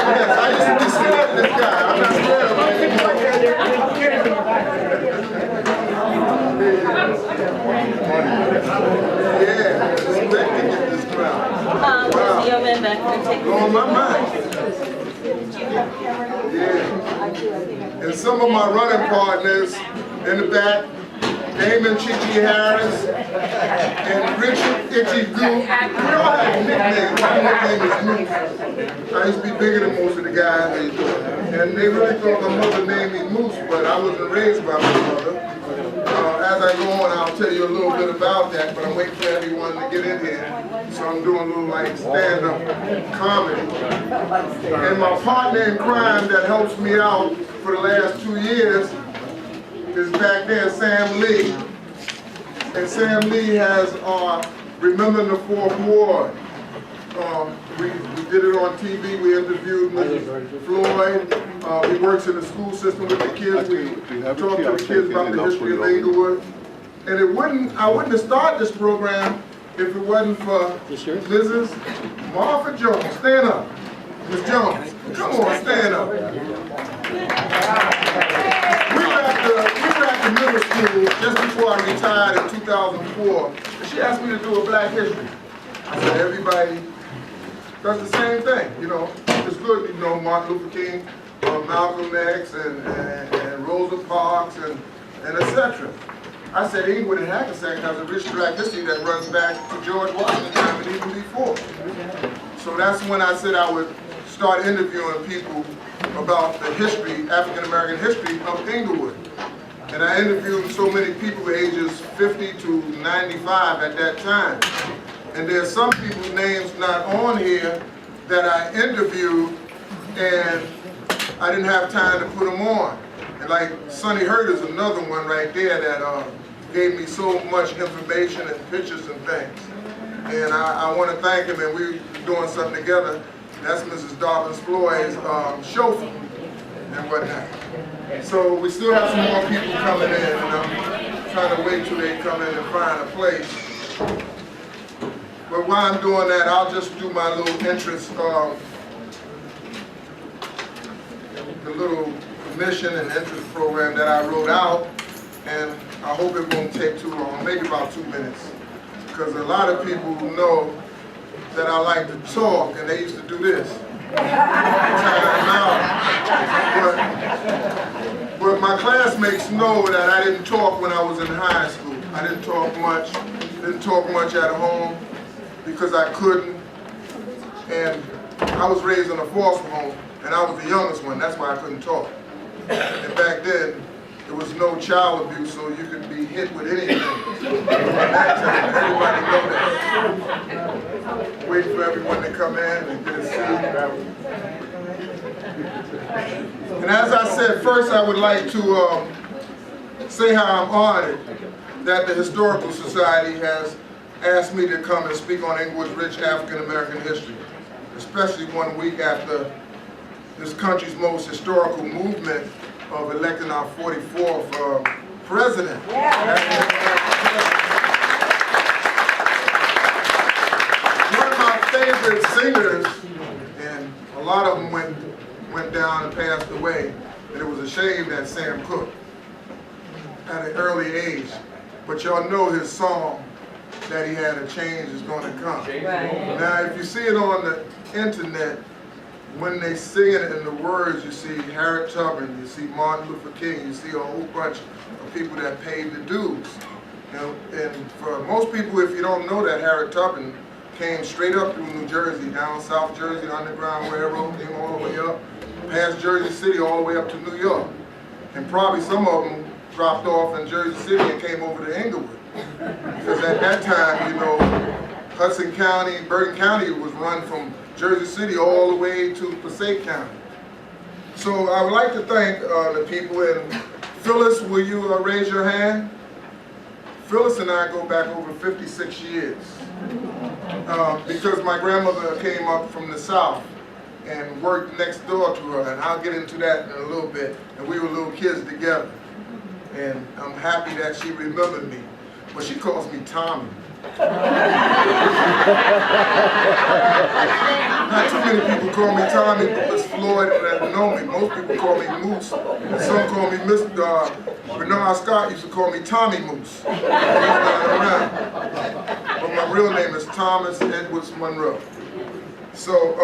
Yes, I used to be scared of this guy. I'm not scared of him anymore. Yeah, expect to get this crowd. There's a young man back there taking On my mind. Yeah. And some of my running partners in the back, Damon Chichi Harris and Richard Itchy Goop. We all have nicknames. My nickname is Goop. I used to be bigger than most of the guys. And they really thought my mother named me Moose, but I wasn't raised by my mother. As I go on, I'll tell you a little bit about that, but I'm waiting for everyone to get in here. So I'm doing a little like stand-up comedy. And my partner in crime that helps me out for the last 2 years is back there, Sam Lee. And Sam Lee has Remembering the Fourth Ward. We did it on TV. We interviewed Mrs. Floyd. He works in the school system with the kids. We talked to the kids about the history of Englewood. And I wouldn't have started this program if it wasn't for Mrs. Martha Jones. Stand up. Miss Jones, come on, stand up. We were at the middle school just before I retired in 2004. And she asked me to do a Black history. I said, everybody does the same thing, you know. It's good, you know, Martin Luther King, Malcolm X, and Rosa Parks, and etc. I said Englewood and Hackensack has a rich Black history that runs back to George Washington time and even before. So that's when I said I would start interviewing people about the history, African American history of Englewood. And I interviewed so many people ages 50 to 95 at that time. And there's some people's names not on here that I interviewed and I didn't have time to put them on. And like Sonny Hurt is another one right there that gave me so much information and pictures and things. And I want to thank him, and we're doing something together. That's Mrs. Dobbins Floyd's chauffeur and whatnot. So we still have some more people coming in, and I'm trying to wait till they come in and find a place. But while I'm doing that, I'll just do my little interest, the little mission and interest program that I wrote out, and I hope it won't take too long, maybe about 2 minutes. Because a lot of people know that I like to talk, and they used to do this. But my classmates know that I didn't talk when I was in high school. I didn't talk much at home because I couldn't. And I was raised in a foster home, and I was the youngest one. That's why I couldn't talk. And back then, there was no child abuse, so you could be hit with anything. At that time, everybody know that. Wait for everyone to come in and get a seat. And as I said, first I would like to say how I'm honored that the Historical Society has asked me to come and speak on Englewood's rich African American history, especially 1 week after this country's most historical movement of electing our 44th president. One of my favorite singers, and a lot of them went down and passed away, and it was a shame that Sam Cooke at an early age. But y'all know his song that he had, "A Change Is Gonna Come." Right. Now, if you see it on the internet, when they sing it in the words, you see Harriet Tubman, you see Martin Luther King, you see a whole bunch of people that paid the dues. And for most people, if you don't know that, Harriet Tubman came straight up through New Jersey, down South Jersey, the Underground Railroad, came all the way up, past Jersey City, all the way up to New York. And probably some of them dropped off in Jersey City and came over to Englewood. Because at that time, you know, Hudson County, Bergen County was run from Jersey City all the way to Passaic County. So I would like to thank the people. And Phyllis, will you raise your hand? Phyllis and I go back over 56 years. Because my grandmother came up from the South and worked next door to her, and I'll get into that in a little bit. And we were little kids together. And I'm happy that she remembered me. But she calls me Tommy. Not too many people call me Tommy, Miss Floyd that know me. Most people call me Moose. And some call me Mr. Bernard Scott used to call me Tommy Moose. But my real name is Thomas Edwards Monroe. So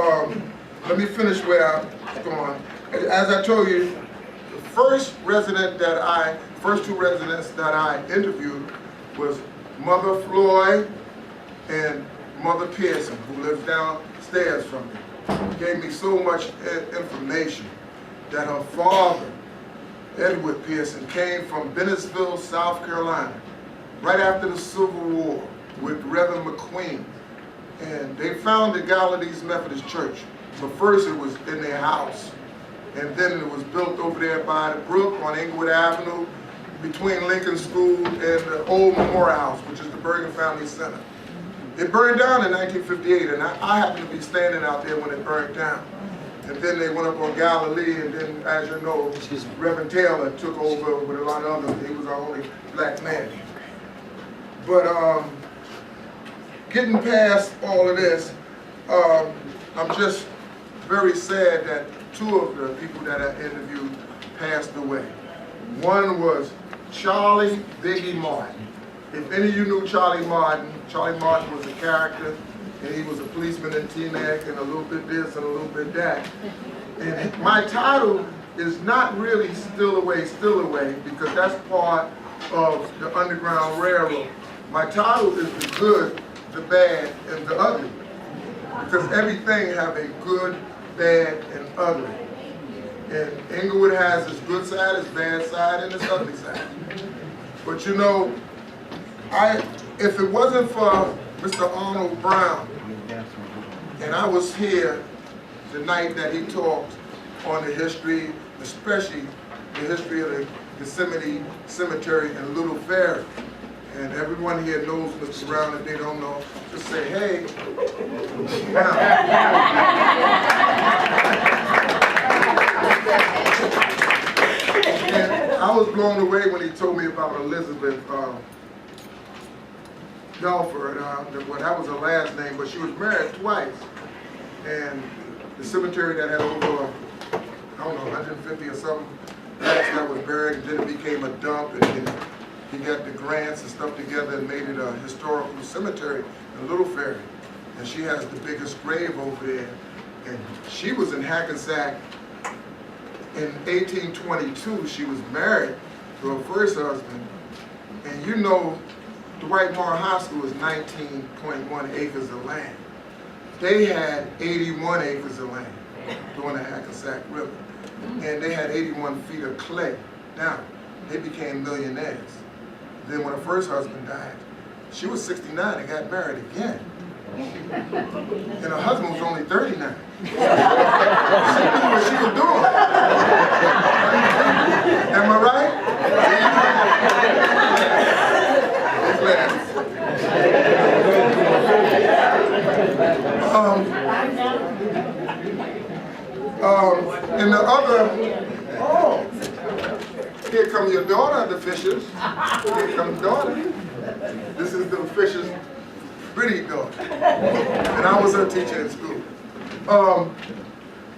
let me finish where I'm going. As I told you, the first two residents that I interviewed was Mother Floyd and Mother Pearson, who lives downstairs from me. Gave me so much information that her father, Edward Pearson, came from Bennettsville, South Carolina, right after the Civil War with Reverend McQueen. And they founded Galilee's Methodist Church. But first it was in their house. And then it was built over there by the brook on Englewood Avenue, between Lincoln School and the old Memorial House, which is the Bergen Family Center. It burned down in 1958, and I happened to be standing out there when it burned down. And then they went up on Galilee, and then, as you know, Reverend Taylor took over with a lot of others. He was our only black man. But getting past all of this, I'm just very sad that two of the people that I interviewed passed away. One was Charlie Biggie Martin. If any of you knew Charlie Martin was a character, and he was a policeman in Teaneck, and a little bit this and a little bit that. And my title is not really Still Away, because that's part of the Underground Railroad. My title is The Good, the Bad, and the Ugly, because everything have a good, bad, and ugly. And Englewood has its good side, its bad side, and its ugly side. But you know, if it wasn't for Mr. Arnold Brown, and I was here the night that he talked on the history, especially the history of the Gethsemane Cemetery in Little Ferry. And everyone here knows Mr. Brown. If they don't know, just say, hey, Brown. And I was blown away when he told me about Elizabeth Delford. Well, that was her last name, but she was married twice. And the cemetery that had over, I don't know, 150 or something blacks that was buried, and then it became a dump, and then he got the grants and stuff together and made it a historical cemetery in Little Ferry. And she has the biggest grave over there. And she was in Hackensack in 1822. She was married to her first husband. And you know, Dwight Morrow High School is 19.1 acres of land. They had 81 acres of land during the Hackensack River. And they had 81 feet of clay. Now, they became millionaires. Then when her first husband died, she was 69 and got married again. And her husband was only 39. She knew what she was doing. Am I right? And the other, here come your daughter, the Fishers. Here comes daughter. This is the Fishers' pretty daughter. And I was her teacher in school.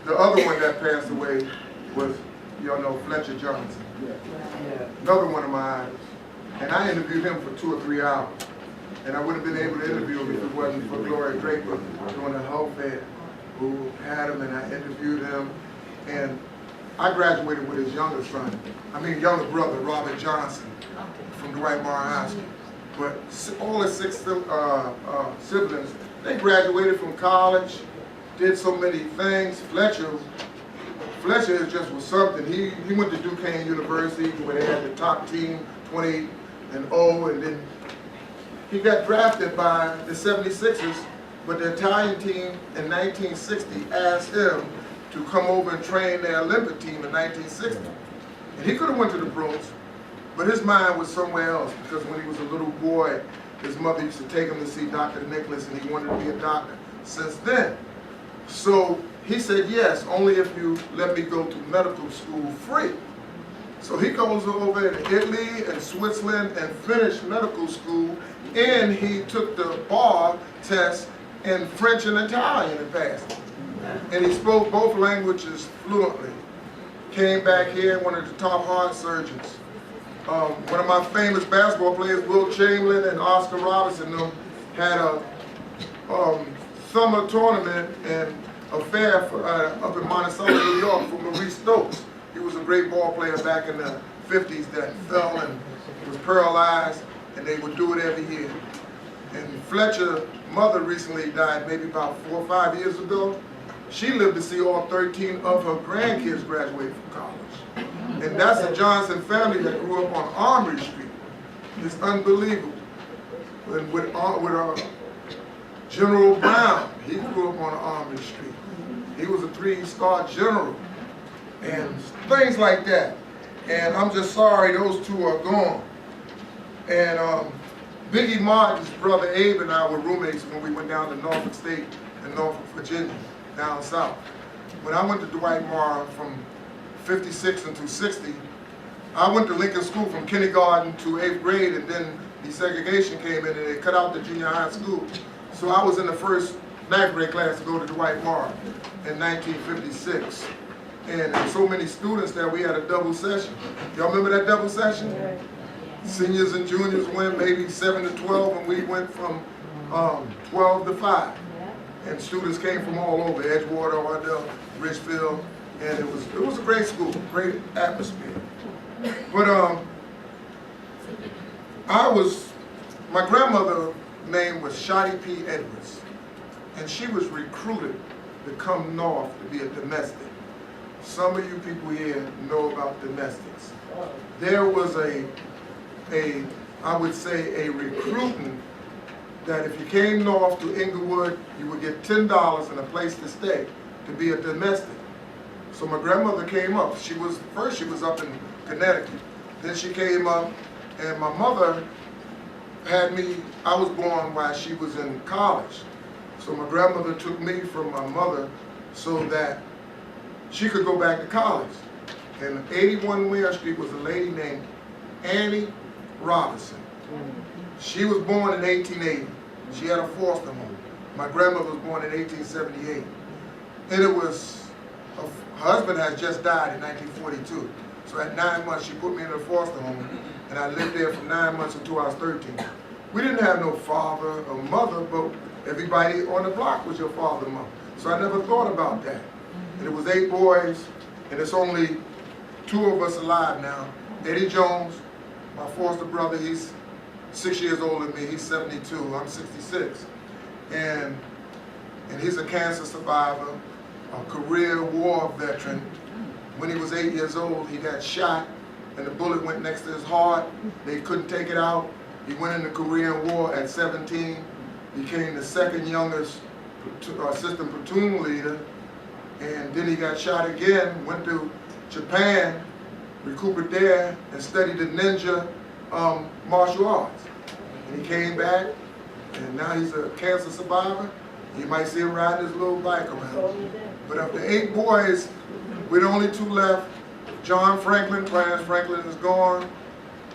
The other one that passed away was, y'all know, Fletcher Johnson. Another one of my idols. And I interviewed him for 2 or 3 hours. And I wouldn't have been able to interview him if it wasn't for Gloria Draper doing the health fair, who had him, and I interviewed him. And I graduated with his younger brother, Robert Johnson, from Dwight Morrow High School. But all his 6 siblings, they graduated from college, did so many things. Fletcher just was something. He went to Duquesne University where they had the top team, 20-0, and then he got drafted by the 76ers, but the Italian team in 1960 asked him to come over and train their Olympic team in 1960. And he could have went to the pros, but his mind was somewhere else, because when he was a little boy, his mother used to take him to see Dr. Nicholas, and he wanted to be a doctor since then. So he said, yes, only if you let me go to medical school free. So he goes over to Italy and Switzerland and finished medical school, and he took the bar test in French and Italian and passed it. And he spoke both languages fluently. Came back here, one of the top heart surgeons. One of my famous basketball players, Will Chamberlain and Oscar Robertson, them had a summer tournament and a fair for, up in Monticello, New York, for Maurice Stokes. He was a great ball player back in the 50s that fell and was paralyzed, and they would do it every year. And Fletcher's mother recently died, maybe about 4 or 5 years ago. She lived to see all 13 of her grandkids graduate from college. And that's a Johnson family that grew up on Armory Street. It's unbelievable. And with General Brown, he grew up on Armory Street. He was a 3-star general. And things like that. And I'm just sorry those two are gone. And Biggie Martin's brother Abe and I were roommates when we went down to Norfolk State and Norfolk, Virginia, down south. When I went to Dwight Morrow from 56 until 60, I went to Lincoln School from kindergarten to 8th grade, and then desegregation came in and they cut out the junior high school. So I was in the first 9th grade class to go to Dwight Morrow in 1956. And there were so many students that we had a double session. Y'all remember that double session? Seniors and juniors went maybe 7 to 12, and we went from 12 to 5. And students came from all over, Edgewater, Ardell, Richfield, and it was a great school, great atmosphere. But my grandmother's name was Shotty P. Edwards, and she was recruited to come north to be a domestic. Some of you people here know about domestics. There was I would say a recruiting that if you came north to Englewood, you would get $10 and a place to stay to be a domestic. So my grandmother came up. First she was up in Connecticut. Then she came up, and my mother had me, I was born while she was in college. So my grandmother took me from my mother so that she could go back to college. And 81 Ware Street was a lady named Annie Robinson. She was born in 1880. She had a foster home. My grandmother was born in 1878. And it was, her husband had just died in 1942. So at 9 months, she put me in a foster home, and I lived there from 9 months until I was 13. We didn't have no father or mother, but everybody on the block was your father and mother. So I never thought about that. And it was 8 boys, and it's only 2 of us alive now. Eddie Jones, my foster brother, he's 6 years older than me. He's 72. I'm 66. And he's a cancer survivor, a career war veteran. When he was 8 years old, he got shot, and the bullet went next to his heart. They couldn't take it out. He went in the Korean War at 17, became the second youngest assistant platoon leader, and then he got shot again, went to Japan, recouped there, and studied the ninja martial arts. And he came back, and now he's a cancer survivor. You might see him riding his little bike around. But of the 8 boys, with only 2 left, John Franklin, Clarence Franklin is gone.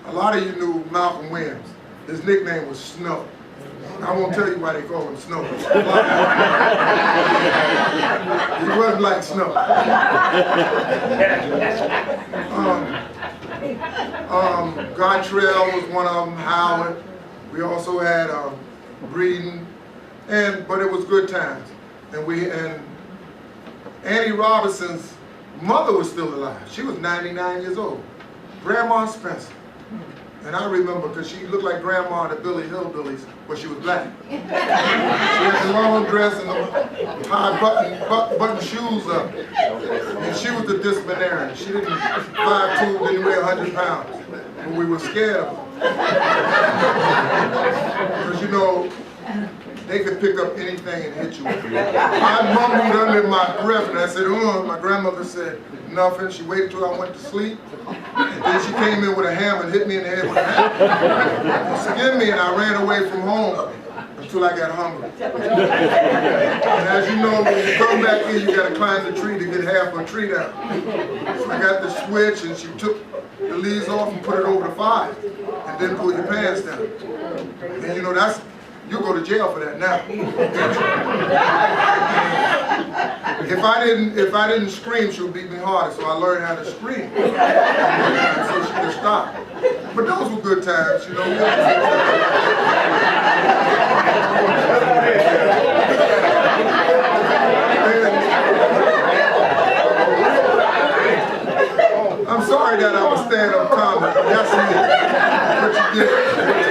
A lot of you knew Malcolm Williams. His nickname was Snow. I won't tell you why they call him Snow. He wasn't like Snow. Gartrell was one of them, Howard. We also had Breeden, but it was good times. And Annie Robinson's mother was still alive. She was 99 years old. Grandma Spencer. And I remember, because she looked like Grandma to Billy Hillbillies, but she was black. She had the long dress and the high button shoes up. And she was the disciplinarian. She didn't 5'2", didn't weigh 100 pounds. But we were scared of her. Because, you know, they could pick up anything and hit you with it. I mumbled under my breath, and I said, my grandmother said nothing. She waited till I went to sleep. And then she came in with a hammer and hit me in the head with a hammer. It scared me, and I ran away from home till I got hungry. And as you know, when you come back in, you gotta climb the tree to get half a tree down. So I got the switch, and she took the leaves off and put it over the fire, and then pull your pants down. And you know, you'll go to jail for that now. If I didn't scream, she would beat me harder, so I learned how to scream. So she could stop. But those were good times, you know. I'm sorry that I'm a stand-up comic. That's me. What you get.